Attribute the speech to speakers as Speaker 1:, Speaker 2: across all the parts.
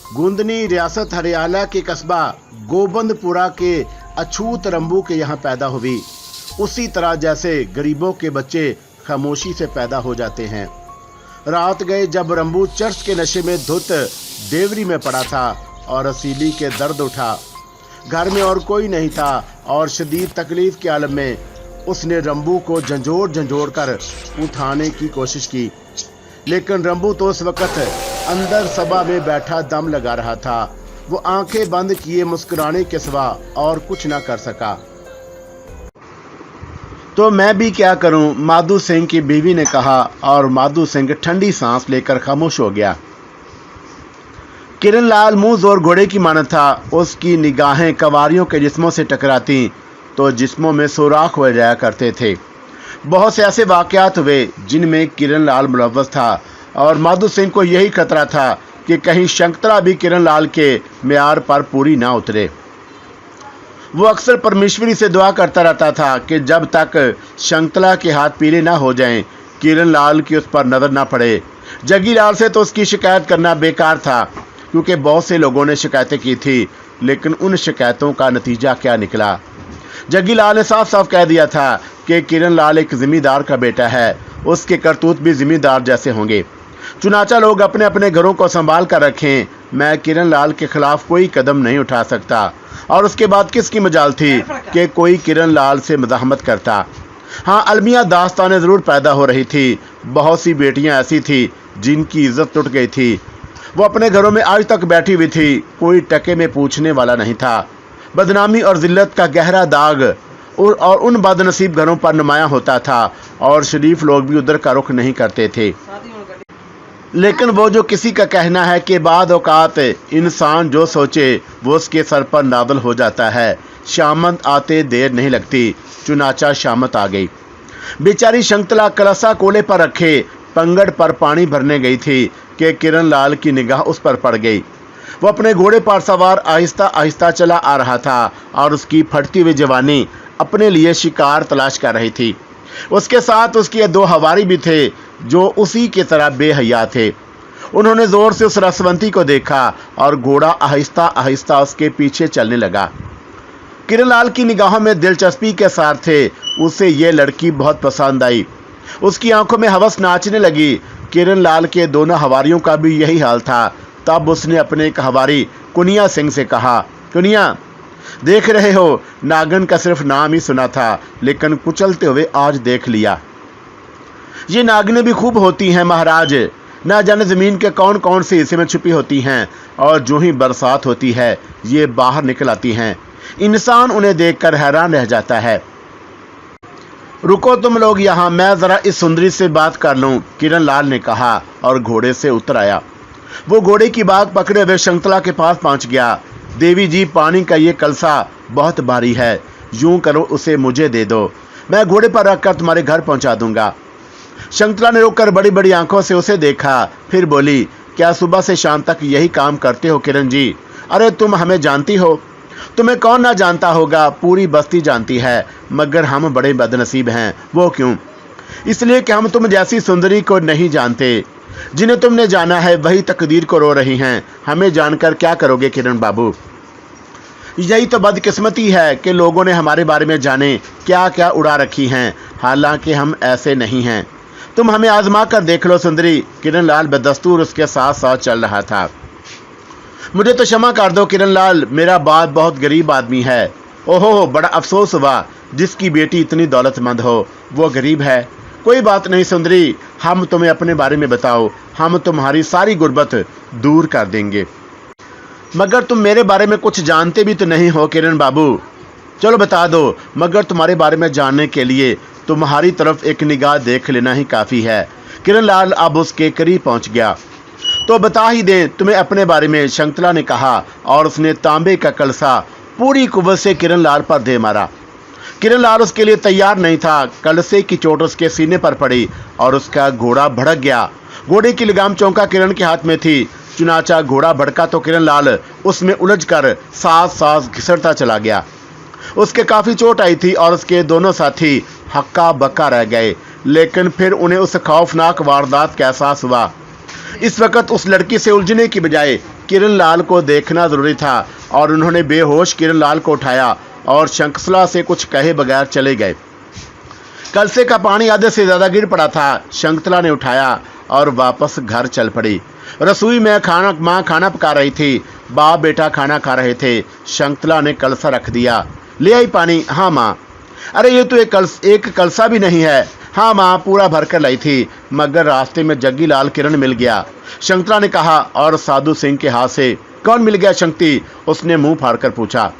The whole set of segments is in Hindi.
Speaker 1: गुंदनी रियासत हरियाणा के कस्बा गोबंदपुरा के अछूत रंबू के यहाँ पैदा हुई। उसी तरह जैसे गरीबों के बच्चे खामोशी से पैदा हो जाते हैं। रात गए जब रंबू चर्च के नशे में धुत देवरी में पड़ा था और रसीली के दर्द उठा। घर में और कोई नहीं था और शदीद तकलीफ के आलम में उसने रंबू को झंझोड़ कर उठाने की कोशिश की, लेकिन रंबू तो उस वक्त अंदर सभा में बैठा दम लगा रहा था। वो आंखें बंद किए मुस्कुराने के सिवा और कुछ ना कर सका। तो मैं भी क्या करूं, माधु सिंह की बीवी ने कहा, और माधु सिंह ठंडी सांस लेकर खामोश हो गया। किरण लाल मुंह जोर घोड़े की मानत था। उसकी निगाहें कवारियों के जिस्मों से टकराती तो जिस्मों में सुराख हो जाया करते थे। बहुत से ऐसे वाकयात हुए जिनमें किरण लाल मुलव्वस था और माधु सिंह को यही खतरा था कि कहीं शंकतला भी किरण लाल के म्यार पर पूरी ना उतरे। वो अक्सर परमेश्वरी से दुआ करता रहता था कि जब तक शंकतला के हाथ पीले ना हो जाएं, किरण लाल की उस पर नजर ना पड़े। जग्गी लाल से तो उसकी शिकायत करना बेकार था, क्योंकि बहुत से लोगों ने शिकायतें की थी, लेकिन उन शिकायतों का नतीजा क्या निकला। जग्गी लाल ने साफ साफ कह दिया था कि किरण लाल एक जिम्मेदार का बेटा है, उसके करतूत भी जिम्मेदार जैसे होंगे। चुनाचा लोग अपने अपने घरों को संभाल कर रखें। मैं किरण लाल के खिलाफ कोई कदम नहीं उठा सकता। और उसके बाद किसकी मजाल थी कि कोई किरण लाल से मज़ाहमत करता। हाँ, अलमिया दास्तानें ज़रूर पैदा हो रही थी। बहुत सी बेटियां ऐसी थी जिनकी इज्जत टूट गई थी। वो अपने घरों में आज तक बैठी हुई थी, कोई टके में पूछने वाला नहीं था। बदनामी और जिल्लत का गहरा दाग और उन बदनसीब घरों पर नुमायां होता था और शरीफ लोग भी उधर का रुख नहीं करते थे। लेकिन वो जो किसी का कहना है कि बाद औकात इंसान जो सोचे वो उसके सर पर नादल हो जाता है। शामत आते देर नहीं लगती। चुनाचा शामत आ गई। बेचारी शंकतला कलसा कोले पर रखे पंगड़ पर पानी भरने गई थी कि किरण लाल की निगाह उस पर पड़ गई। वो अपने घोड़े पर सवार आहिस्ता आहिस्ता चला आ रहा था और उसकी फटती हुई जवानी अपने लिए शिकार तलाश कर रही थी। उसके साथ उसके दो हवारी भी थे जो उसी की तरह बेहया थे। उन्होंने जोर से उस रसवंती को देखा और घोड़ा आहिस्ता आहिस्ता उसके पीछे चलने लगा। किरण लाल की निगाहों में दिलचस्पी के सार थे। उसे ये लड़की बहुत पसंद आई। उसकी आंखों में हवस नाचने लगी। किरण लाल के दोनों हवारियों का भी यही हाल था। तब उसने अपने एक हवारी कुनिया सिंह से कहा, कुनिया, देख रहे हो, नागन का सिर्फ नाम ही सुना था, लेकिन कुचलते हुए आज देख लिया। ये नागिनें भी खूब होती हैं महाराज, ना जाने जमीन के कौन कौन से हिस्से में छुपी होती हैं, और जो ही बरसात होती है ये बाहर निकल आती हैं। इंसान उन्हें देखकर हैरान रह जाता है। रुको तुम लोग यहाँ, मैं जरा इस सुंदरी से बात कर लूं, किरण लाल ने कहा और घोड़े से उतर आया। वो घोड़े की बाग पकड़े हुए शंकतला के पास पहुंच गया। देवी जी, पानी का ये कलसा बहुत भारी है, यूं करो उसे मुझे दे दो, मैं घोड़े पर रखकर तुम्हारे घर पहुंचा दूंगा। शंकतला ने रुककर बड़ी बड़ी आंखों से उसे देखा, फिर बोली, क्या सुबह से शाम तक यही काम करते हो किरण जी? अरे तुम हमें जानती हो? तुम्हें कौन ना जानता होगा, पूरी बस्ती जानती है, मगर हम बड़े बदनसीब हैं। वो क्यों? इसलिए कि हम तुम जैसी सुंदरी को नहीं जानते। जिन्हें तुमने जाना है वही तकदीर को रो रही हैं। हमें जानकर क्या करोगे किरण बाबू? यही तो बदकिस्मती है कि लोगों ने हमारे बारे में जाने क्या क्या उड़ा रखी हैं, हालांकि हम ऐसे नहीं हैं। तुम हमें आजमा कर देख लो सुंदरी। किरण लाल बदस्तूर उसके साथ साथ चल रहा था। मुझे तो क्षमा कर दो किरण लाल, मेरा बाप बहुत गरीब आदमी है। ओहो, बड़ा अफसोस हुआ, जिसकी बेटी इतनी दौलतमंद हो वो गरीब है। कोई बात नहीं सुंदरी, हम तुम्हें अपने बारे में बताओ, हम तुम्हारी सारी गुर्बत दूर कर देंगे। मगर तुम मेरे बारे में कुछ जानते भी तो नहीं हो किरण बाबू। चलो बता दो, मगर तुम्हारे बारे में जानने के लिए तुम्हारी तरफ एक निगाह देख लेना ही काफ़ी है। किरण लाल अब उसके करीब पहुंच गया। तो बता ही दें तुम्हें अपने बारे में, शंकतला ने कहा, और उसने तांबे का कलसा पूरी कुव्वत से किरण लाल पर दे मारा। किरण लाल उसके लिए तैयार नहीं था। कलसे की चोट उसके सीने पर पड़ी और उसका घोड़ा भड़क गया। घोड़े की लगाम चौंका किरण के हाथ में थी। चुनाचा घोड़ा भड़का तो किरण लाल उसमें उलझकर साथ साथ घिसटता चला गया। उसके काफ़ी चोट आई थी और उसके दोनों साथी हक्का बक्का रह गए। लेकिन फिर उन्हें उस खौफनाक वारदात का एहसास हुआ। इस वक्त उस लड़की से उलझने की बजाय किरण लाल को देखना जरूरी था और उन्होंने बेहोश किरण लाल को उठाया और शंखसला से कुछ कहे बगैर चले गए। कलसे का पानी आधे से ज्यादा गिर पड़ा था। शंखतला ने उठाया और वापस घर चल पड़ी। रसोई में माँ खाना पका रही थी। बाप बेटा खाना खा रहे थे। शंखतला ने कलसा रख दिया। ले आई पानी? हाँ माँ। अरे ये तो एक कलसा भी नहीं है। हाँ माँ, पूरा भरकर लाई थी, मगर रास्ते में जग्गी लाल किरण मिल गया, शंखतला ने कहा और साधु सिंह के हाथ से। कौन मिल गया शंक्ति? उसने मुंह फाड़कर पूछा।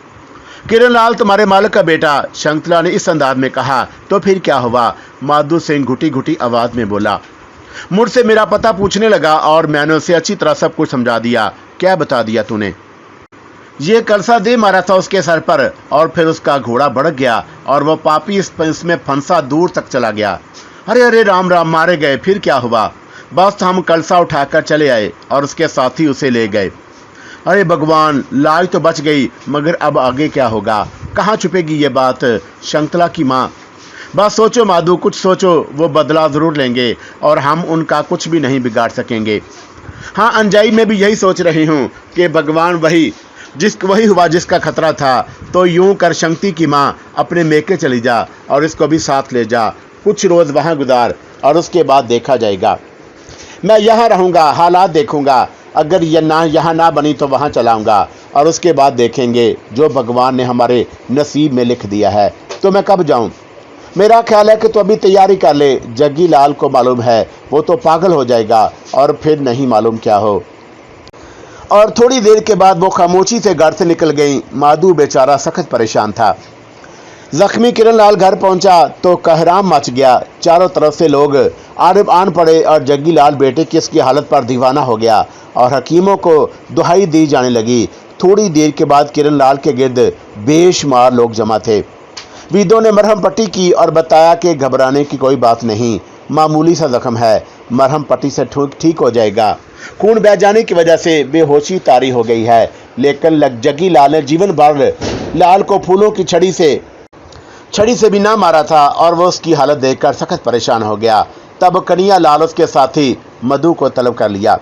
Speaker 1: किरण लाल तुम्हारे मालिक का बेटा, शंखतला ने इस अंदाज में कहा। तो फिर क्या हुआ? माधु सिंह घुटी घुटी आवाज में बोला। मुझसे मेरा पता पूछने लगा और मैंने उसे अच्छी तरह सब कुछ समझा दिया। क्या बता दिया तूने? ये कलसा दे मारा था उसके सर पर और फिर उसका घोड़ा भड़क गया और वह पापी इसमें फंसा दूर तक चला गया। अरे अरे राम राम, मारे गए? फिर क्या हुआ? बस हम कलसा उठाकर चले आए और उसके साथी उसे ले गए। अरे भगवान, लाज तो बच गई, मगर अब आगे क्या होगा? कहाँ छुपेगी ये बात? शंखतला की माँ। बस सोचो माधु, कुछ सोचो। वो बदला जरूर लेंगे और हम उनका कुछ भी नहीं बिगाड़ सकेंगे। हाँ, अनजाई में भी यही सोच रही हूँ कि भगवान वही हुआ जिसका खतरा था। तो यूं कर शंक्ति की माँ, अपने मेके चली जा और इसको भी साथ ले जा। कुछ रोज वहां गुजार और उसके बाद देखा जाएगा। मैं यहाँ रहूंगा, हालात देखूंगा। अगर यहाँ ना बनी तो वहां चलाऊंगा और उसके बाद देखेंगे जो भगवान ने हमारे नसीब में लिख दिया है। तो मैं कब जाऊं? मेरा ख्याल है कि तो अभी तैयारी कर ले। जग्गी लाल को मालूम है वो तो पागल हो जाएगा और फिर नहीं मालूम क्या हो। और थोड़ी देर के बाद वो खामोशी से घर से निकल गई। माधु बेचारा सख्त परेशान था। जख्मी किरण लाल घर पहुंचा तो कहराम मच गया। चारों तरफ से लोग आन पड़े और जग्गी लाल बेटे की इसकी हालत पर दीवाना हो गया और हकीमों को दुहाई दी जाने लगी। थोड़ी देर के बाद किरण लाल के गिर्द बेशुमार लोग जमा थे। वैद्यों ने मरहम पट्टी की और बताया कि घबराने की कोई बात नहीं, मामूली सा जख्म है, मरहम पट्टी से ठीक हो जाएगा। खून बह जाने की वजह से बेहोशी तारी हो गई है, लेकिन जग्गी लाल ने जीवन भर लाल को फूलों की छड़ी से भी ना मारा था और वो उसकी हालत देखकर सख्त परेशान हो गया। तब कन्हैया लाल उसके साथी मधु को तलब कर लिया।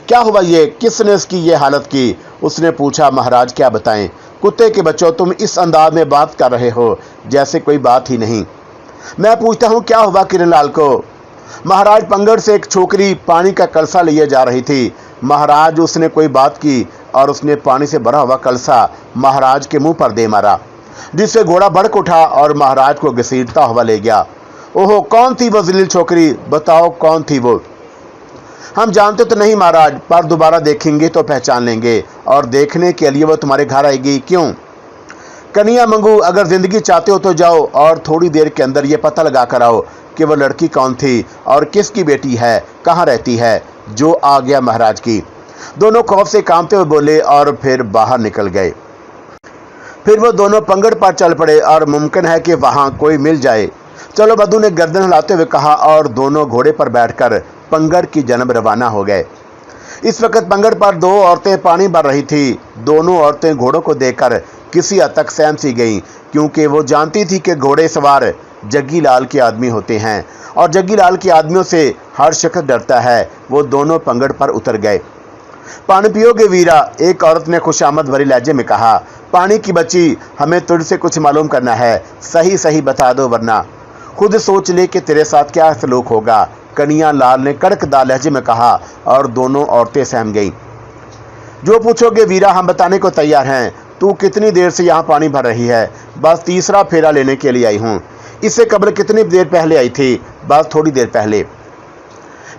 Speaker 1: क्या हुआ ये? किसने उसकी ये हालत की? उसने पूछा। महाराज क्या बताएं? कुत्ते के बच्चों, तुम इस अंदाज में बात कर रहे हो जैसे कोई बात ही नहीं। मैं पूछता हूँ क्या हुआ किरण लाल को? महाराज, पंगड़ से एक छोकरी पानी का कलसा लिए जा रही थी। महाराज, उसने कोई बात की और उसने पानी से भरा हुआ कलसा महाराज के मुंह पर दे मारा, जिससे घोड़ा भड़क उठा और महाराज को घसीटता हुआ ले गया। ओहो, कौन थी वो जलील छोकरी? बताओ कौन थी वो? हम जानते तो नहीं महाराज, पर दोबारा देखेंगे तो पहचान लेंगे और देखने के लिए वो तुम्हारे घर आएगी। क्यों? कन्हैया मंगू, अगर जिंदगी चाहते हो तो जाओ और थोड़ी देर के अंदर ये पता लगा कर आओ कि वो लड़की कौन थी और किसकी बेटी है, कहाँ रहती है। जो आ गया महाराज की। दोनों खौफ से कांपते हुए बोले और फिर बाहर निकल गए। फिर वो दोनों पंगड़ पर चल पड़े और मुमकिन है कि वहां कोई मिल जाए। चलो, मधु ने गर्दन हिलाते हुए कहा और दोनों घोड़े पर बैठकर पंगड़ की जानब रवाना हो गए। इस वक्त पंगड़ पर दो औरतें पानी भर रही थी। दोनों औरतें घोड़ों को देखकर किसी हद तक सहम सी गईं, क्योंकि वो जानती थी कि घोड़े सवार जग्गी लाल के आदमी होते हैं और जग्गी लाल के आदमियों से हर शख्स डरता है। वो दोनों पंगड़ पर उतर गए। पानी पियोगे वीरा? एक औरत ने खुशामद भरी लहजे में कहा। पानी की बच्ची, हमें तुझसे कुछ मालूम करना है, सही सही बता दो, वरना खुद सोच ले कि तेरे साथ क्या सलूक होगा। कन्हैया लाल ने कड़कदार लहजे में कहा और दोनों औरतें सहम गईं। जो पूछोगे वीरा, हम बताने को तैयार हैं। तू कितनी देर से यहाँ पानी भर रही है? बस तीसरा फेरा लेने के लिए आई हूँ। इससे कबल कितनी देर पहले आई थी? बस थोड़ी देर पहले।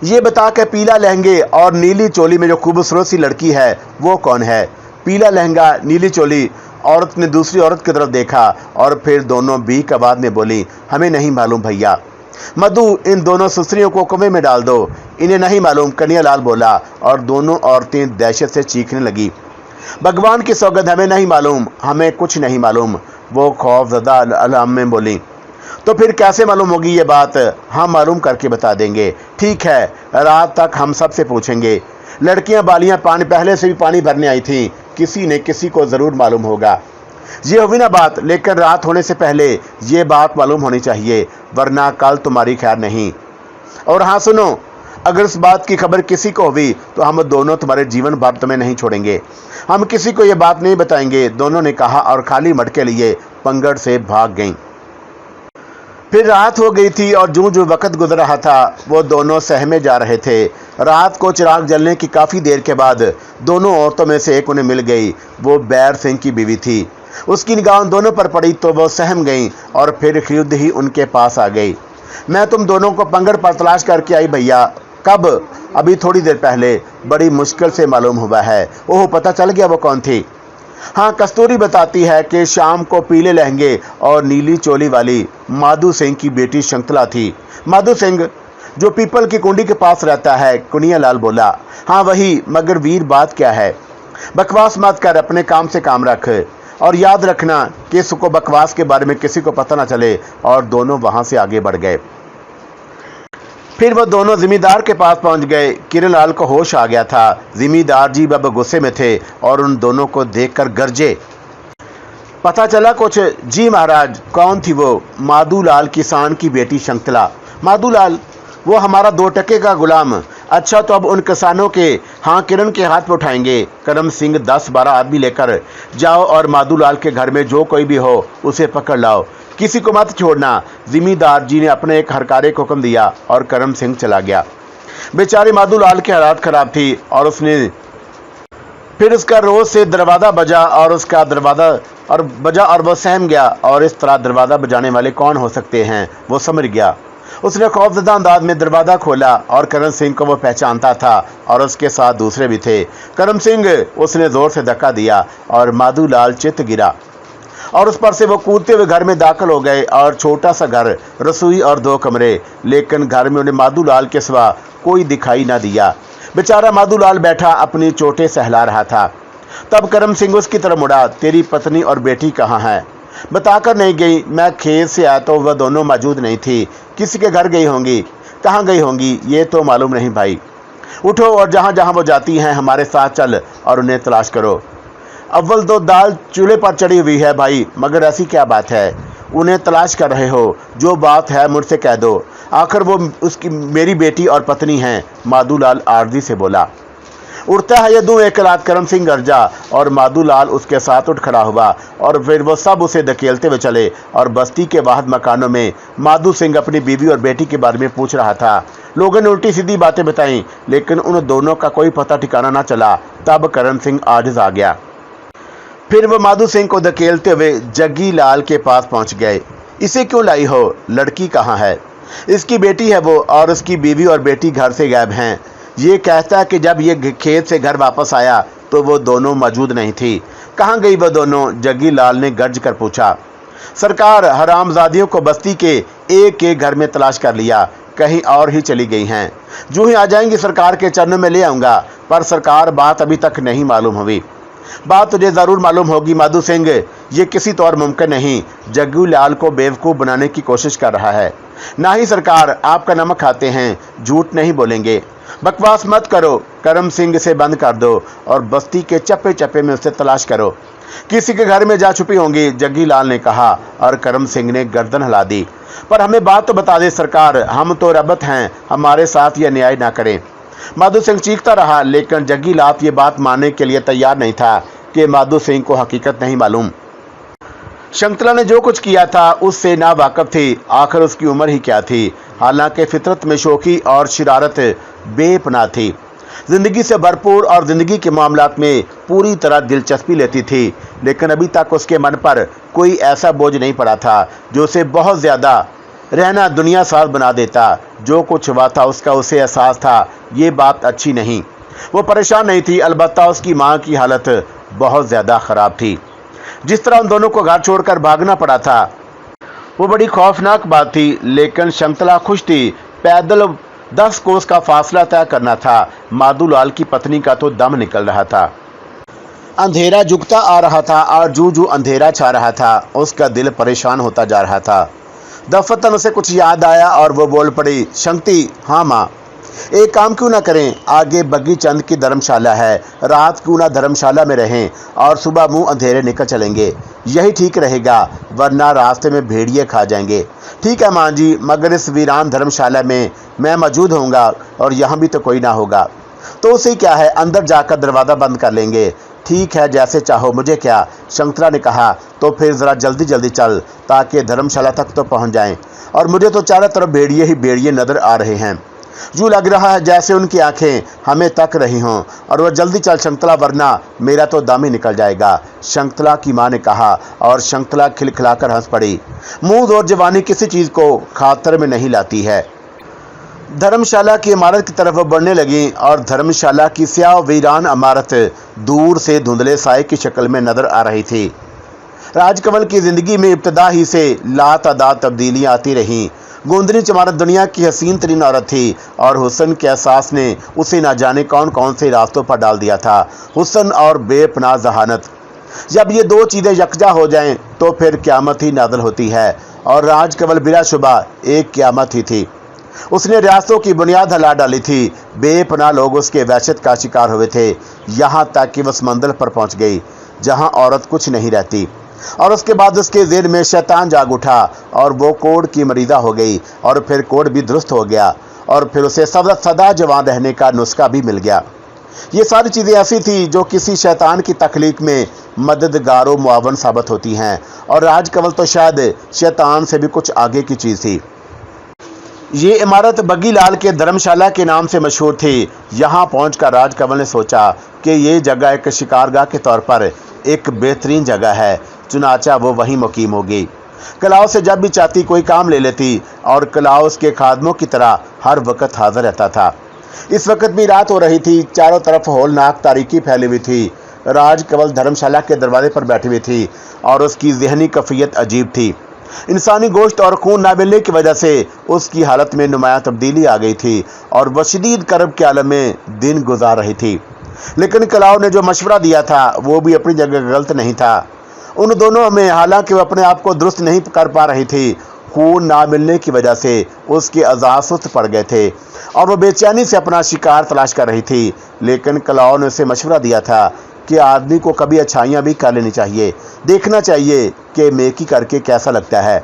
Speaker 1: ये बता के पीला लहंगे और नीली चोली में जो खूबसूरत सी लड़की है वो कौन है? पीला लहंगा, नीली चोली। औरत ने दूसरी औरत की तरफ देखा और फिर दोनों बीक आवाज में बोली, हमें नहीं मालूम भैया। मधु, इन दोनों सुसरियों को कुएं में डाल दो। इन्हें नहीं मालूम, कन्हैया लाल बोला और दोनों औरतें दहशत से चीखने लगी। भगवान की सौगंध, हमें नहीं मालूम, हमें कुछ नहीं मालूम, वो खौफजदा आलम में बोली। तो फिर कैसे मालूम होगी ये बात? हम मालूम करके बता देंगे। ठीक है, रात तक हम सबसे पूछेंगे। लड़कियां बालियां पहले से भी पानी भरने आई थीं, किसी ने किसी को जरूर मालूम होगा। ये हुई ना बात, लेकिन रात होने से पहले ये बात मालूम होनी चाहिए, वरना कल तुम्हारी खैर नहीं। और हाँ सुनो, अगर इस बात की खबर किसी को हुई तो हम दोनों तुम्हारे जीवन भर तुम्हें नहीं छोड़ेंगे, हम किसी को ये बात नहीं बताएंगे, दोनों ने कहा और खाली मटके लिए पंगड़ से भाग गईं। फिर रात हो गई थी और जो वक्त गुजर रहा था वो दोनों सहमे जा रहे थे। रात को चिराग जलने की काफ़ी देर के बाद दोनों औरतों में से एक उन्हें मिल गई। वो बैर सिंह की बीवी थी। उसकी निगाह उन दोनों पर पड़ी तो वो सहम गईं और फिर खुद ही उनके पास आ गई। मैं तुम दोनों को पंगड़ पर तलाश करके आई भैया। कब? अभी थोड़ी देर पहले। बड़ी मुश्किल से मालूम हुआ है। ओह, पता चल गया वो कौन थी? हाँ, कस्तूरी बताती है कि शाम को पीले लहंगे और नीली चोली वाली माधु सिंह की बेटी शंतला थी। माधु सिंह जो पीपल की कुंडी के पास रहता है, कुनिया लाल बोला। हाँ वही, मगर वीर बात क्या है? बकवास मत कर, अपने काम से काम रख और याद रखना कि इसको बकवास के बारे में किसी को पता ना चले। और दोनों वहां से आगे बढ़ गए। फिर वो दोनों जिमीदार के पास पहुंच गए। किरण लाल को होश आ गया था। जिमीदार जी अब गुस्से में थे और उन दोनों को देखकर गरजे। पता चला कुछ? जी महाराज। कौन थी वो? माधु लाल किसान की बेटी शंतला। माधु लाल? वो हमारा 2 टके का गुलाम। अच्छा, तो अब उन किसानों के हाँ किरण के हाथ में उठाएंगे। करम सिंह 10-12 आदमी लेकर जाओ और माधु लाल के घर में जो कोई भी हो उसे पकड़ लाओ, किसी को मत छोड़ना। जिमीदार जी ने अपने एक हरकारे को हुक्म दिया और करम सिंह चला गया। बेचारे माधु लाल की हालत खराब थी और फिर उसका रोज से दरवाज़ा बजा और वो सहम गया। और इस तरह दरवाज़ा बजाने वाले कौन हो सकते हैं वो समझ गया। उसने खौफजदा अंदाज में दरवाज़ा खोला और करम सिंह को वो पहचानता था और उसके साथ दूसरे भी थे। करम सिंह, उसने जोर से धक्का दिया और माधु लाल चित गिरा और उस पर से वो कूदते हुए घर में दाखिल हो गए। और छोटा सा घर, रसोई और 2 कमरे, लेकिन घर में उन्हें माधु लाल के सिवा कोई दिखाई ना दिया। बेचारा माधु लाल बैठा अपनी चोटें सहला रहा था। तब करम सिंह उसकी तरफ मुड़ा। तेरी पत्नी और बेटी कहाँ है? बताकर नहीं गई। मैं खेत से आया तो वह दोनों मौजूद नहीं थी। किसी के घर गई होंगी। कहाँ गई होंगी ये तो मालूम नहीं भाई। उठो और जहाँ जहाँ वो जाती हैं हमारे साथ चल और उन्हें तलाश करो। अव्वल तो दाल चूल्हे पर चढ़ी हुई है भाई, मगर ऐसी क्या बात है? उन्हें तलाश कर रहे हो? जो बात है मुझसे कह दो। आखिर वो उसकी मेरी बेटी और पत्नी हैं, माधु लाल आर्जी से बोला। उठता है ये दूं एक रात, करम सिंह गरजा और माधु लाल उसके साथ उठ खड़ा हुआ और फिर वो सब उसे धकेलते हुए चले। और बस्ती के वाहद मकानों में माधु सिंह अपनी बीवी और बेटी के बारे में पूछ रहा था। लोगों ने उल्टी सीधी बातें बताईं, लेकिन उन दोनों का कोई पता ठिकाना ना चला। तब करम सिंह आजिज आ गया। फिर वो माधु सिंह को धकेलते हुए जग्गी लाल के पास पहुंच गए। इसे क्यों लाई हो? लड़की कहाँ है? इसकी बेटी है वो, और उसकी बीवी और बेटी घर से गायब हैं। ये कहता है कि जब ये खेत से घर वापस आया तो वो दोनों मौजूद नहीं थी। कहाँ गई वो दोनों? जग्गी लाल ने गर्ज कर पूछा। सरकार, हरामजादियों को बस्ती के एक एक घर में तलाश कर लिया, कहीं और ही चली गई हैं। जो ही आ जाएंगी सरकार के चरणों में ले आऊँगा। पर सरकार, बात अभी तक नहीं मालूम हुई। बात तुझे ज़रूर मालूम होगी माधु सिंह, ये किसी तौर मुमकिन नहीं। जग्गी लाल को बेवकूफ़ बनाने की कोशिश कर रहा है। ना ही सरकार, आपका नमक खाते हैं, झूठ नहीं बोलेंगे। बकवास मत करो, करम सिंह से बंद कर दो और बस्ती के चप्पे चप्पे में उसे तलाश करो। किसी के घर में जा छुपी होंगी, जग्गी लाल ने कहा और करम सिंह ने गर्दन हिला दी। पर हमें बात तो बता दे सरकार, हम तो रबत हैं, हमारे साथ यह न्याय ना करें। माधु सिंह चीखता रहा, लेकिन जग्गी लाल ये बात मानने के लिए तैयार नहीं था कि माधु सिंह को हकीकत नहीं मालूम। शंतला ने जो कुछ किया था उससे ना वाकिफ थी। आखिर उसकी उम्र ही क्या थी? हालांकि फितरत में शौकी और शरारत बेपनाह थी। जिंदगी से भरपूर और जिंदगी के मामलात में पूरी तरह दिलचस्पी लेती थी, लेकिन अभी तक उसके मन पर कोई ऐसा बोझ नहीं पड़ा था जो उसे बहुत ज़्यादा रहना दुनिया साज बना देता। जो कुछ हुआ था उसका उसे एहसास था। ये बात अच्छी नहीं। वो परेशान नहीं थी, अलबत्ता उसकी माँ की हालत बहुत ज़्यादा ख़राब थी। जिस तरह उन दोनों को घर छोड़कर भागना पड़ा था वो बड़ी खौफनाक बात थी, लेकिन शंतला खुश थी। पैदल 10 कोस का फासला तय करना था। माधु लाल की पत्नी का तो दम निकल रहा था। अंधेरा झुकता आ रहा था और जू अंधेरा छा रहा था उसका दिल परेशान होता जा रहा था। दफतन उसे कुछ याद आया और वो बोल पड़ी, शंक्ति। हाँ माँ। एक काम क्यों ना करें, आगे बग्गी चंद की धर्मशाला है, रात क्यों ना धर्मशाला में रहें और सुबह मुंह अंधेरे निकल चलेंगे, यही ठीक रहेगा, वरना रास्ते में भेड़िए खा जाएंगे। ठीक है मां जी, मगर इस वीरान धर्मशाला में मैं मौजूद होऊंगा और यहाँ भी तो कोई ना होगा, तो उसे क्या है, अंदर जाकर दरवाज़ा बंद कर लेंगे। ठीक है, जैसे चाहो, मुझे क्या, शंकुतला ने कहा। तो फिर ज़रा जल्दी जल्दी चल, ताकि धर्मशाला तक तो पहुँच जाएं। और मुझे तो चारों तरफ भेड़िए ही भेड़िए नज़र आ रहे हैं, यूँ लग रहा है जैसे उनकी आंखें हमें तक रही हों। और वह जल्दी चल शंकुतला, वरना मेरा तो दम ही निकल जाएगा, शंकुतला की माँ ने कहा। और शंकुतला खिलखिलाकर हंस पड़ी। मुँह और जवानी किसी चीज़ को खातर में नहीं लाती है। धर्मशाला की इमारत की तरफ बढ़ने लगी और धर्मशाला की स्याह वीरान इमारत दूर से धुंधले साए की शक्ल में नजर आ रही थी। राजकमल की जिंदगी में इब्तदा ही से लातादाद तब्दीलियां आती रहीं। गोंदनी चमारत दुनिया की हसीन तरीन औरत थी और हुस्न के एहसास ने उसे ना जाने कौन कौन से रास्तों पर डाल दिया था। हुस्न और बेपनाह जहानत, जब ये दो चीज़ें यकजा हो जाएं तो फिर क़यामत ही नाज़िल होती है। और राजकमल बिलाशुबा एक क़यामत ही थी। उसने रियासतों की बुनियाद हिला डाली थी। बेपनाह लोग उसके वहशत का शिकार हुए थे, यहाँ तक कि वह समंदर पर पहुँच गई जहाँ औरत कुछ नहीं रहती। और उसके बाद उसके ज़हन में शैतान जाग उठा और वो कोड की मरीदा हो गई। और फिर कोड भी दुरुस्त हो गया और फिर उसे सदा जवान रहने का नुस्खा भी मिल गया। ये सारी चीज़ें ऐसी थी जो किसी शैतान की तख्लीक में मददगार व मुआवन साबित होती हैं। और राजकमल तो शायद शैतान से भी कुछ आगे की चीज़ थी। ये इमारत बग्गी लाल के धर्मशाला के नाम से मशहूर थी। यहाँ पहुंचकर राजकमल ने सोचा कि ये जगह एक शिकारगाह के तौर पर एक बेहतरीन जगह है, चुनाचा वो वहीं मुकीम होगी। कलाओ से जब भी चाहती कोई काम ले लेती और कलाओ उसके खादमों की तरह हर वक्त हाजिर रहता था। इस वक्त भी रात हो रही थी, चारों तरफ होलनाक तारीकी फैली हुई थी। राजकमल धर्मशाला के दरवाजे पर बैठी हुई थी और उसकी जहनी कैफियत अजीब थी। इंसानी गोश्त और खून ना मिलने की वजह से उसकी हालत में नुमायां तब्दीली आ गई थी और वह शदीद करब के आलम में दिन गुजार रही थी। लेकिन कलाओ ने जो मशवरा दिया था वो भी अपनी जगह गलत नहीं था। उन दोनों में, हालांकि वह अपने आप को दुरुस्त नहीं कर पा रही थी, खून ना मिलने की वजह से उसके अज़ा सुस्त पड़ गए थे और वह बेचैनी से अपना शिकार तलाश कर रही थी। लेकिन कलाओ ने उसे मशवरा दिया था कि आदमी को कभी अच्छाइयाँ भी कर लेनी चाहिए, देखना चाहिए कि नेकी करके कैसा लगता है।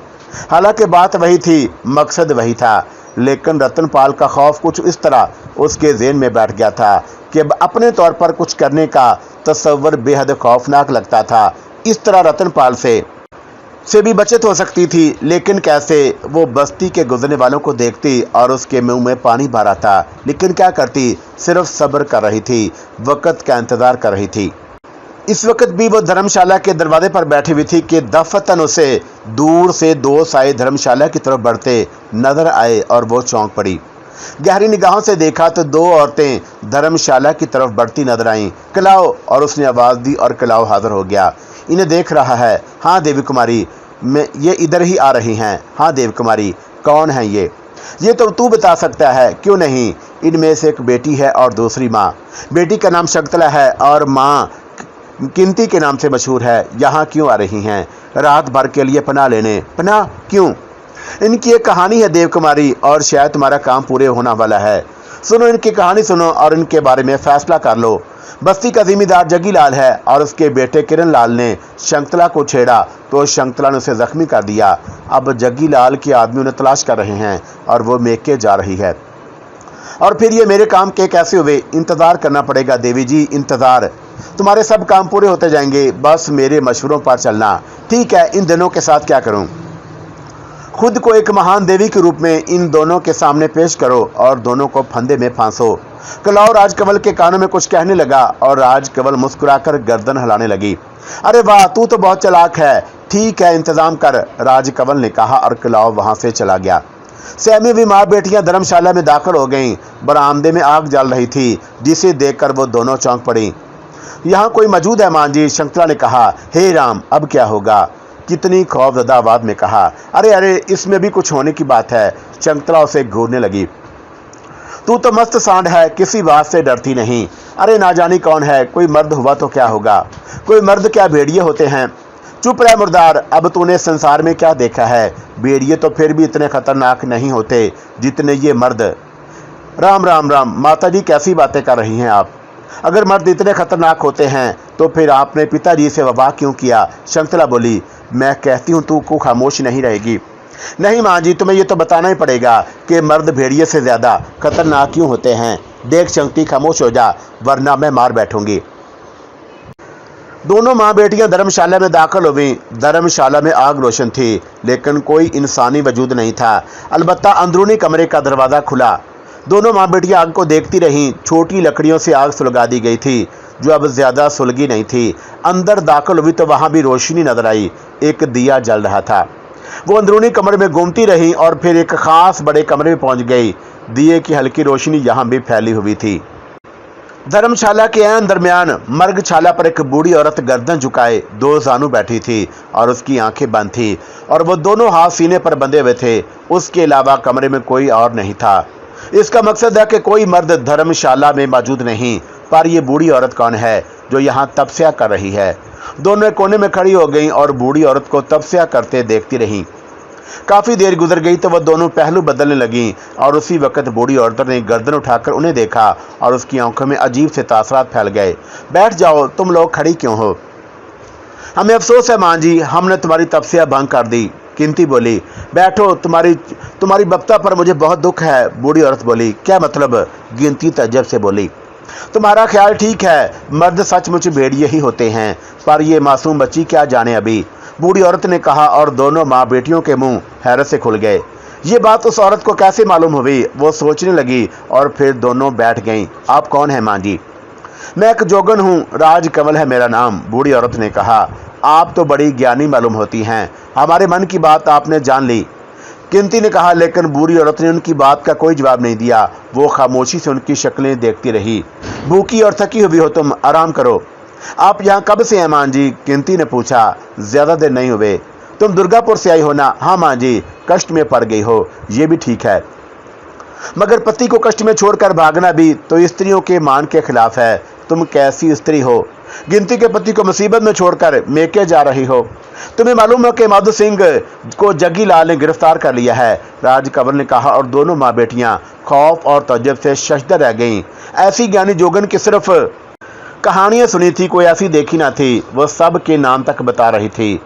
Speaker 1: हालांकि बात वही थी, मकसद वही था, लेकिन रतनपाल का खौफ कुछ इस तरह उसके ज़हन में बैठ गया था कि अपने तौर पर कुछ करने का तस्वर बेहद खौफनाक लगता था। इस तरह रतनपाल से भी बचत हो सकती थी, लेकिन कैसे? वो बस्ती के गुजरने वालों को देखती और उसके मुंह में पानी भर आता था, लेकिन क्या करती? सिर्फ सब्र कर रही थी, वक्त का इंतजार कर रही थी। इस वक्त भी वो धर्मशाला के दरवाजे पर बैठी हुई थी कि दफतन उसे दूर से दो साए धर्मशाला की तरफ बढ़ते नजर आए और वो चौंक पड़ी। गहरी निगाहों से देखा तो दो औरतें धर्मशाला की तरफ बढ़ती नजर आईं। कलाओ, और उसने आवाज़ दी और कलाओ हाजिर हो गया। इन्हें देख रहा है? हाँ देवी कुमारी, मैं ये इधर ही आ रही हैं। हाँ देवी कुमारी, कौन है ये तो तू बता सकता है। क्यों नहीं, इनमें से एक बेटी है और दूसरी माँ। बेटी का नाम शंकुतला है और माँ कीमती के नाम से मशहूर है। यहाँ क्यों आ रही हैं? रात भर के लिए पनाह लेने। पनाह क्यों? इनकी एक कहानी है देव कुमारी और शायद तुम्हारा काम पूरे होने वाला है। सुनो, इनकी कहानी सुनो और इनके बारे में फैसला कर लो। बस्ती का जिम्मेदार जग्गी लाल है और उसके बेटे किरण लाल ने शंकुतला को छेड़ा तो शंकुतला ने उसे जख्मी कर दिया। अब जग्गी लाल के आदमी उन्हें तलाश कर रहे हैं और वो मेके जा रही है। और फिर ये मेरे काम के कैसे हुए? इंतज़ार करना पड़ेगा देवी जी, इंतज़ार। तुम्हारे सब काम पूरे होते जाएंगे, बस मेरे मशवरों पर चलना। ठीक है, इन दोनों के साथ क्या करूं? खुद को एक महान देवी के रूप में इन दोनों के सामने पेश करो और दोनों को फंदे में फांसो। कलाओ राजकमल के कानों में कुछ कहने लगा और राजकमल मुस्कुराकर गर्दन हिलाने लगी। अरे वाह, तू तो बहुत चालाक है। ठीक है, इंतजाम कर, राजकमल ने कहा और कलाओ वहां से चला गया। सहमी हुई माँ बेटियां धर्मशाला में दाखिल हो गईं। बरामदे में आग जल रही थी, जिसे देखकर वो दोनों चौंक पड़ी। यहाँ कोई मौजूद है मां जी, शंकुतला ने कहा। हे राम, अब क्या होगा? कितनी खौफजदा आवाज में कहा। अरे, इसमें भी कुछ होने की बात है। शंकुतला उसे घूरने लगी। तू तो मस्त सांड है, किसी बात से डरती नहीं। अरे ना जानी कौन है, कोई मर्द हुआ तो क्या होगा? कोई मर्द क्या भेड़िए होते हैं? चुप रह मुर्दार, अब तूने संसार में क्या देखा है? भेड़िए तो फिर भी इतने खतरनाक नहीं होते जितने ये मर्द। राम राम राम माता जी, कैसी बातें कर रही हैं आप? अगर मर्द इतने खतरनाक होते हैं तो फिर आपने पिताजी से विवाह क्यों किया? शकुंतला बोली, मैं कहती हूँ तू को खामोश नहीं रहेगी। नहीं माँ जी, तुम्हें ये तो बताना ही पड़ेगा कि मर्द भेड़िए से ज़्यादा खतरनाक क्यों होते हैं। देख शक्ति, खामोश हो जा वरना मैं मार बैठूंगी। दोनों माँ बेटियां धर्मशाला में दाखिल हो गईं। धर्मशाला में आग रोशन थी, लेकिन कोई इंसानी वजूद नहीं था। अलबत्ता अंदरूनी कमरे का दरवाज़ा खुला। दोनों माँ बेटियां आग को देखती रहीं। छोटी लकड़ियों से आग सुलगा दी गई थी, जो अब ज़्यादा सुलगी नहीं थी। अंदर दाखिल हुई तो वहाँ भी रोशनी नजर आई। एक दिया जल रहा था। वो अंदरूनी कमरे में घूमती रही और फिर एक खास बड़े कमरे में पहुँच गई। दिए की हल्की रोशनी यहाँ भी फैली हुई थी। धर्मशाला के ऐन दरमियान मर्गशाला पर एक बूढ़ी औरत गर्दन झुकाए दो जानू बैठी थी और उसकी आंखें बंद थी और वो दोनों हाथ सीने पर बंधे हुए थे। उसके अलावा कमरे में कोई और नहीं था। इसका मकसद है कि कोई मर्द धर्मशाला में मौजूद नहीं। पर यह बूढ़ी औरत कौन है जो यहाँ तपस्या कर रही है? दोनों एक कोने में खड़ी हो गईं और बूढ़ी औरत को तपस्या करते देखती रहीं। काफ़ी देर गुजर गई तो वह दोनों पहलू बदलने लगीं और उसी वक्त बूढ़ी औरत ने गर्दन उठाकर उन्हें देखा और उसकी आंखों में अजीब से तासरात फैल गए। बैठ जाओ, तुम लोग खड़ी क्यों हो? हमें अफसोस है माँ जी, हमने तुम्हारी तपस्या भंग कर दी। कीमती बोली, बैठो, तुम्हारी बप्ता पर मुझे बहुत दुख है। बूढ़ी औरत बोली, क्या मतलब? गिनती तज्जब से बोली, तुम्हारा ख्याल ठीक है, मर्द सचमुच भेड़िए ही होते हैं, पर ये मासूम बच्ची क्या जाने अभी। बूढ़ी औरत ने कहा और दोनों माँ बेटियों के मुंह हैरत से खुल गए। ये बात उस औरत को कैसे मालूम हुई? वो सोचने लगी और फिर दोनों बैठ गईं। आप कौन हैं माँ जी? मैं एक जोगन हूँ, राजकमल है मेरा नाम। बूढ़ी औरत ने कहा, आप तो बड़ी ज्ञानी मालूम होती हैं, हमारे मन की बात आपने जान ली। कीमती ने कहा, लेकिन बूढ़ी औरत ने उनकी बात का कोई जवाब नहीं दिया। वो खामोशी से उनकी शक्लें देखती रही। भूखी और थकी हुई हो तुम, आराम करो। आप यहाँ कब से हैं माँ जी? कीमती ने पूछा। ज़्यादा देर नहीं हुए। तुम दुर्गापुर से आई हो ना? हाँ माँ जी। कष्ट में पड़ गई हो, ये भी ठीक है, मगर पति को कष्ट में छोड़कर भागना भी तो स्त्रियों के मान के खिलाफ है। तुम कैसी स्त्री हो, गिनती के पति को मुसीबत में छोड़कर मेके जा रही हो? तुम्हें मालूम है कि माधो सिंह को जग्गी लाल ने गिरफ्तार कर लिया है? राजकमल ने कहा और दोनों माँ बेटियां खौफ और तज्जब से शशदर रह गईं। ऐसी ज्ञानी जोगन की सिर्फ कहानियां सुनी थी, कोई ऐसी देखी ना थी। वह सब के नाम तक बता रही थी।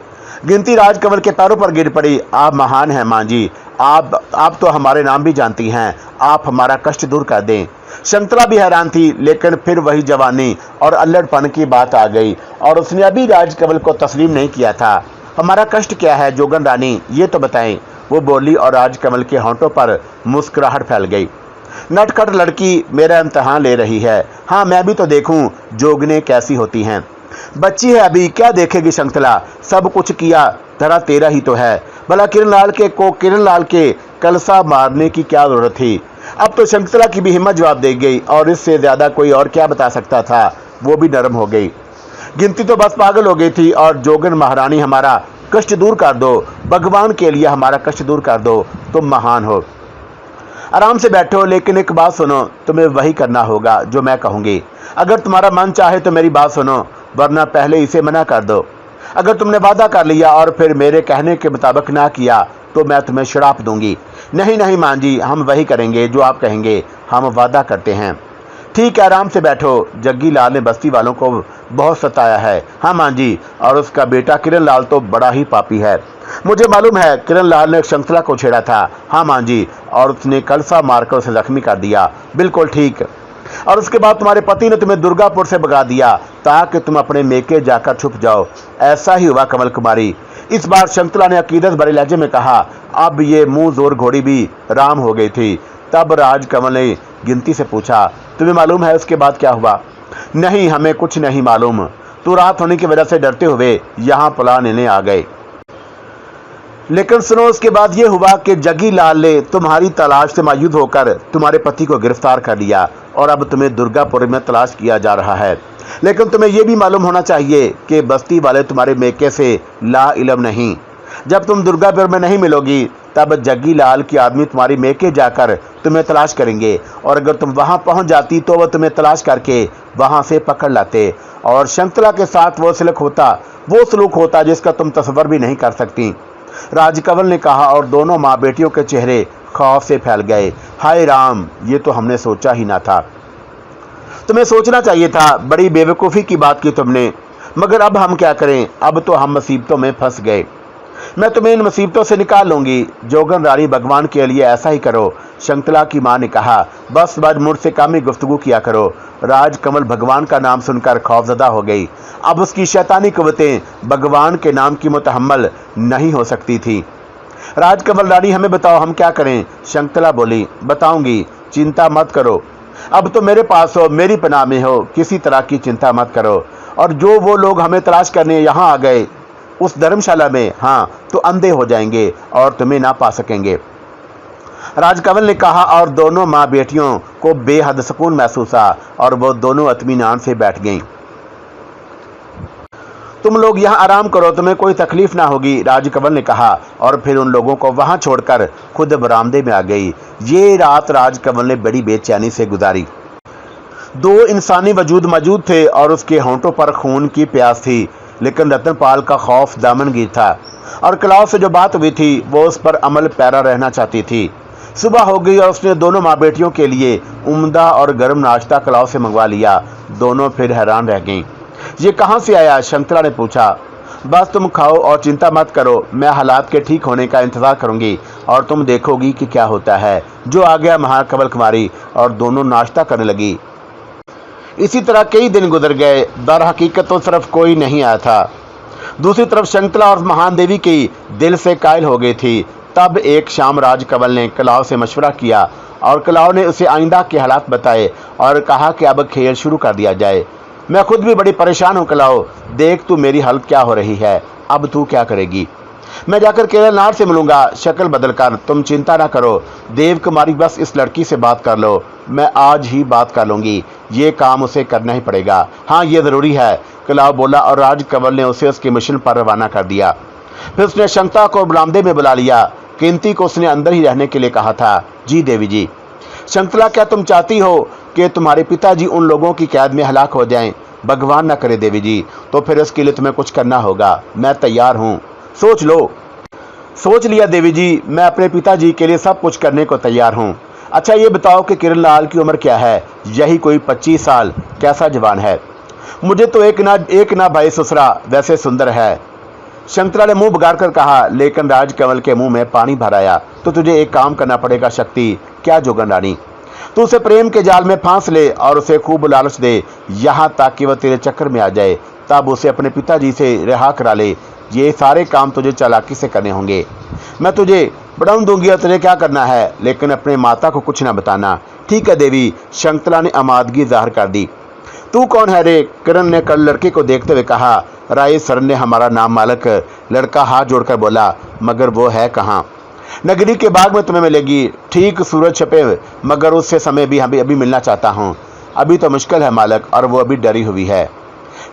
Speaker 1: गिनती राजकमल के पैरों पर गिर पड़ी। आप महान हैं माँ जी, आप तो हमारे नाम भी जानती हैं, आप हमारा कष्ट दूर कर दें। शकुंतला भी हैरान थी, लेकिन फिर वही जवानी और अल्लड़पन की बात आ गई और उसने अभी राजकमल को तस्लीम नहीं किया था। हमारा कष्ट क्या है जोगन रानी, ये तो बताएं, वो बोली और राजकमल के होंठों पर मुस्कुराहट फैल गई। नटखट लड़की मेरा इम्तहान ले रही है। हाँ, मैं भी तो देखूं जोगने कैसी होती हैं। बच्ची है अभी, क्या देखेगी शकुंतला? सब कुछ किया धरा तेरा ही तो है। भला किरण लाल के कलसा मारने की क्या जरूरत थी? अब तो शकुंतला की भी हिम्मत जवाब दे गई और इससे ज्यादा कोई और क्या बता सकता था। वो भी नरम हो गई। गिनती तो बस पागल हो गई थी। और जोगन महारानी, हमारा कष्ट दूर कर दो, भगवान के लिए हमारा कष्ट दूर कर दो, तुम महान हो। आराम से बैठो, लेकिन एक बात सुनो, तुम्हें वही करना होगा जो मैं कहूँगी। अगर तुम्हारा मन चाहे तो मेरी बात सुनो, वरना पहले इसे मना कर दो। अगर तुमने वादा कर लिया और फिर मेरे कहने के मुताबिक ना किया तो मैं तुम्हें श्राप दूंगी। नहीं नहीं माँ जी, हम वही करेंगे जो आप कहेंगे, हम वादा करते हैं। ठीक है, आराम से बैठो। जग्गी लाल ने बस्ती वालों को बहुत सताया है। हाँ माँ जी, और उसका बेटा किरण लाल तो बड़ा ही पापी है। मुझे मालूम है, किरण लाल ने शकुंतला को छेड़ा था। हाँ माँ जी, और उसने कलसा मारकर उसे जख्मी कर दिया। बिल्कुल ठीक। और उसके बाद तुम्हारे पति ने तुम्हें दुर्गापुर से भगा दिया ताकि तुम अपने मेके जाकर छुप जाओ। ऐसा ही हुआ कमल कुमारी। इस बार शकुंतला ने अकीदत भरे लहजे में कहा। अब ये मुंह जोर घोड़ी भी राम हो गई थी। तब राजकमल ने गिनती से पूछा, तुम्हें मालूम है उसके बाद क्या हुआ? नहीं, हमें कुछ नहीं मालूम। तो रात होने की वजह से डरते हुए यहाँ पुला लेने आ गए। लेकिन सुनो, उसके बाद ये हुआ कि जग्गी लाल ने तुम्हारी तलाश से मायूस होकर तुम्हारे पति को गिरफ्तार कर लिया और अब तुम्हें दुर्गापुर में तलाश किया जा रहा है। लेकिन तुम्हें यह भी मालूम होना चाहिए कि बस्ती वाले तुम्हारे मेके से ला इलम नहीं। जब तुम दुर्गापुर में नहीं मिलोगी तब जग्गी लाल की आदमी तुम्हारी मेके जाकर तुम्हें तलाश करेंगे और अगर तुम वहां पहुंच जाती तो वह तुम्हें तलाश करके वहां से पकड़ लाते और शकुंतला के साथ वो सलूक होता जिसका तुम तस्वर भी नहीं कर सकती। राजकमल ने कहा और दोनों माँ बेटियों के चेहरे खौफ से फैल गए। हाय राम, ये तो हमने सोचा ही ना था। तुम्हें सोचना चाहिए था, बड़ी बेवकूफ़ी की बात की तुमने। मगर अब हम क्या करें, अब तो हम मुसीबतों में फंस गए। मैं तुम्हें इन मुसीबतों से निकाल लूंगी। जोगन रानी, भगवान के लिए ऐसा ही करो। शकुंतला की मां ने कहा। बस मुझसे कम ही गुफ्तगू किया करो। राजकमल भगवान का नाम सुनकर खौफजदा हो गई। अब उसकी शैतानी कुव्वतें भगवान के नाम की मुतहम्मल नहीं हो सकती थी। राजकमल रानी, हमें बताओ हम क्या करें। शकुंतला बोली, बताऊंगी, चिंता मत करो। अब तो मेरे पास हो, मेरी पनाह में हो, किसी तरह की चिंता मत करो। और जो वो लोग हमें तलाश करने यहाँ आ गए उस धर्मशाला में, हाँ, तो अंधे हो जाएंगे और तुम्हें ना पा सकेंगे। राजकमल ने कहा। और दोनों माँ बेटियों को बेहद सुकून महसूस हुआ और वो दोनों इत्मीनान से बैठ गईं। तुम लोग यहाँ आराम करो, तुम्हें कोई तकलीफ ना होगी, राजकमल ने कहा। और फिर उन लोगों को वहां छोड़कर खुद बरामदे में आ गई। ये रात राजकमल ने बड़ी बेचैनी से गुजारी। दो इंसानी वजूद मौजूद थे और उसके होंठों पर खून की प्यास थी, लेकिन रतनपाल का खौफ दामनगीर था और कलाव से जो बात हुई थी वो उस पर अमल पैरा रहना चाहती थी। सुबह हो गई और उसने दोनों माँ बेटियों के लिए उम्दा और गर्म नाश्ता कलाव से मंगवा लिया। दोनों फिर हैरान रह गईं। ये कहाँ से आया, शकुंतला ने पूछा। बस तुम खाओ और चिंता मत करो, मैं हालात के ठीक होने का इंतजार करूंगी और तुम देखोगी कि क्या होता है। जो आ गया महाकमल कुमारी। और दोनों नाश्ता करने लगी। इसी तरह कई दिन गुजर गए। दर हकीकत तो सिर्फ कोई नहीं आया था। दूसरी तरफ शकुंतला और महान देवी की दिल से कायल हो गई थी। तब एक शाम राजकमल ने कलाव से मशवरा किया और कलाव ने उसे आइंदा के हालात बताए और कहा कि अब खेल शुरू कर दिया जाए। मैं खुद भी बड़ी परेशान हूँ कलाव, देख तू मेरी हालत क्या हो रही है। अब तू क्या करेगी। मैं जाकर केरल नार से मिलूंगा शक्ल बदल कर। तुम चिंता ना करो देव कुमारी, बस इस लड़की से बात कर लो। मैं आज ही बात कर लूंगी, ये काम उसे करना ही पड़ेगा। हाँ, ये ज़रूरी है, कलाव बोला। और राजकमल ने उसे उसके मिशन पर रवाना कर दिया। फिर उसने शकुंतला को बरामदे में बुला लिया। कीर्ति को उसने अंदर ही रहने के लिए कहा था। जी देवी जी। शकुंतला, क्या तुम चाहती हो कि तुम्हारे पिताजी उन लोगों की कैद में हलाक हो जाएं? भगवान ना करे देवी जी, तो फिर इसके लिए तुम्हें कुछ करना होगा। मैं तैयार हूँ, सोच लो। सोच लिया देवी जी, मैं अपने पिताजी के लिए सब कुछ करने को तैयार हूँ। अच्छा ये बताओ कि किरण लाल की उम्र क्या है? यही कोई 25 साल। कैसा जवान है? मुझे तो एक ना भाई ससुरा, वैसे सुंदर है। शकुंतला ने मुंह बिगाड़ कर कहा। लेकिन राजकमल के मुंह में पानी भर आया। तो तुझे एक काम करना पड़ेगा शक्ति। क्या जोगन रानी? तू उसे प्रेम के जाल में फांस ले और उसे खूब लालच दे, यहाँ तक कि वह तेरे चक्कर में आ जाए। तब उसे अपने पिताजी से रिहा करा ले। ये सारे काम तुझे चालाकी से करने होंगे। मैं तुझे पढ़ाऊं दूंगी और तुझे क्या करना है, लेकिन अपने माता को कुछ ना बताना। ठीक है देवी, शकुंतला ने आमादगी जाहिर कर दी। तू कौन है रे? किरण ने कल लड़के को देखते हुए कहा। राय सर ने हमारा नाम मालक। लड़का हाथ जोड़कर बोला। मगर वो है कहाँ? नगरी के बाग में तुम्हें मिलेगी, ठीक सूरज छपे, मगर उससे समय भी अभी मिलना चाहता हूँ। अभी तो मुश्किल है मालक, और वो अभी डरी हुई है।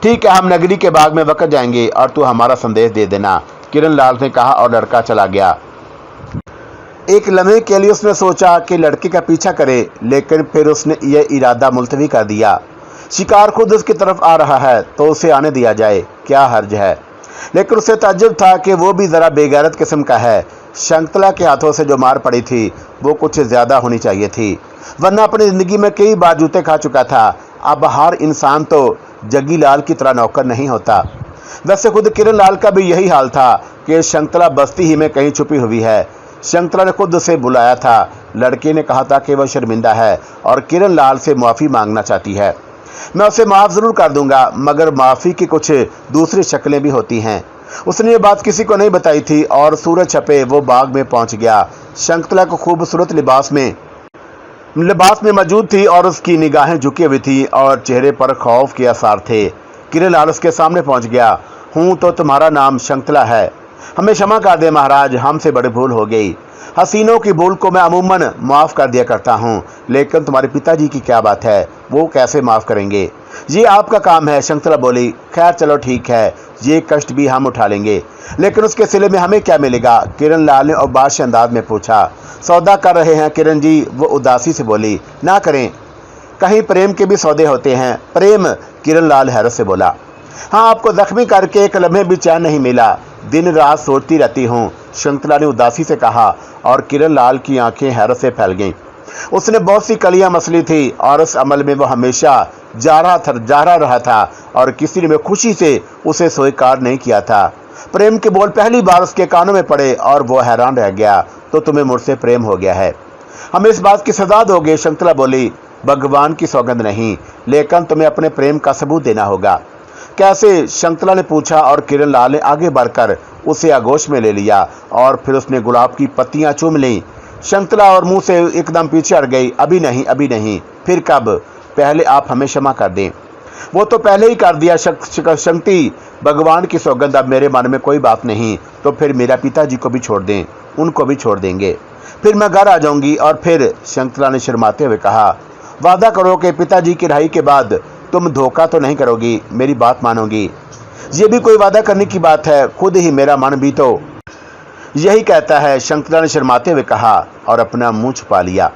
Speaker 1: ठीक है, हम नगरी के बाग में वक्त जाएंगे और तू हमारा संदेश दे देना, किरण लाल ने कहा और लड़का चला गया। एक लम्हे के लिए उसने सोचा कि लड़के का पीछा करे, लेकिन फिर उसने ये इरादा मुलतवी कर दिया। शिकार खुद उसकी तरफ आ रहा है तो उसे आने दिया जाए, क्या हर्ज है। लेकिन उसे ताज्जुब था कि वो भी ज़रा बेगैरत किस्म का है। शकुंतला के हाथों से जो मार पड़ी थी वो कुछ ज़्यादा होनी चाहिए थी, वरना अपनी ज़िंदगी में कई बार जूते खा चुका था। अब हर इंसान तो जग्गी लाल की तरह नौकर नहीं होता। वैसे खुद किरण लाल का भी यही हाल था कि शकुंतला बस्ती ही में कहीं छुपी हुई है। शकुंतला ने खुद उसे बुलाया था। लड़के ने कहा था कि वह शर्मिंदा है और किरण लाल से माफ़ी मांगना चाहती है। मैं उसे माफ़ ज़रूर कर दूंगा, मगर माफ़ी की कुछ दूसरी शक्लें भी होती हैं। उसने ये बात किसी को नहीं बताई थी और सूरज छपे वो बाग में पहुंच गया। शकुंतला को खूबसूरत लिबास में मौजूद थी और उसकी निगाहें झुकी हुई थी और चेहरे पर खौफ के आसार थे। किरण लाल उसके सामने पहुंच गया। हूँ तो तुम्हारा नाम शकुंतला है। हमें क्षमा कर दे महाराज, हमसे बड़ी भूल हो गई। हसीनों की भूल को मैं अमूमन माफ़ कर दिया करता हूँ, लेकिन तुम्हारे पिताजी की क्या बात है, वो कैसे माफ़ करेंगे? ये आपका काम है, शकुंतला बोली। खैर चलो ठीक है, ये कष्ट भी हम उठा लेंगे, लेकिन उसके सिले में हमें क्या मिलेगा? किरण लाल ने औबाश अंदाज में पूछा। सौदा कर रहे हैं किरण जी, वो उदासी से बोली। ना करें, कहीं प्रेम के भी सौदे होते हैं। प्रेम? किरण लाल हैरत से बोला। हाँ, आपको जख्मी करके एक लम्हे भी चैन नहीं मिला। दिन रात सोचती रहती हूँ शकुंतला ने उदासी से कहा और किरण लाल की आंखें हैरत से फैल गईं। उसने बहुत सी कलियां मसली थी और इस अमल में वो हमेशा जा रहा था और किसी ने खुशी से उसे स्वीकार नहीं किया था। प्रेम के बोल पहली बार उसके कानों में पड़े और वो हैरान रह गया। तो तुम्हें मुझसे प्रेम हो गया है, हमें इस बात की सजा दोगे? शकुंतला बोली, भगवान की सौगंध नहीं, लेकिन तुम्हें अपने प्रेम का सबूत देना होगा। कैसे? शकुंतला ने पूछा और किरण लाल ने आगे बढ़कर उसे आगोश में ले लिया और फिर उसने गुलाब की पत्तियां चूम लीं। शकुंतला और मुंह से एकदम पीछे हट गई। अभी नहीं, अभी नहीं। फिर कब? पहले आप हमें क्षमा कर दें। वो तो पहले ही कर दिया शक्ति, भगवान की सौगंध, अब मेरे मन में कोई बात नहीं। तो फिर मेरा पिताजी को भी छोड़ दें, उनको भी छोड़ देंगे, फिर मैं घर आ जाऊंगी। और फिर शकुंतला ने शर्माते हुए कहा, वादा करो कि पिताजी की रिहाई के बाद तुम धोखा तो नहीं करोगी, मेरी बात मानोगी। ये भी कोई वादा करने की बात है? खुद ही मेरा मन भी तो यही कहता है, शकुंतला ने शर्माते हुए कहा और अपना मुंह छुपा लिया।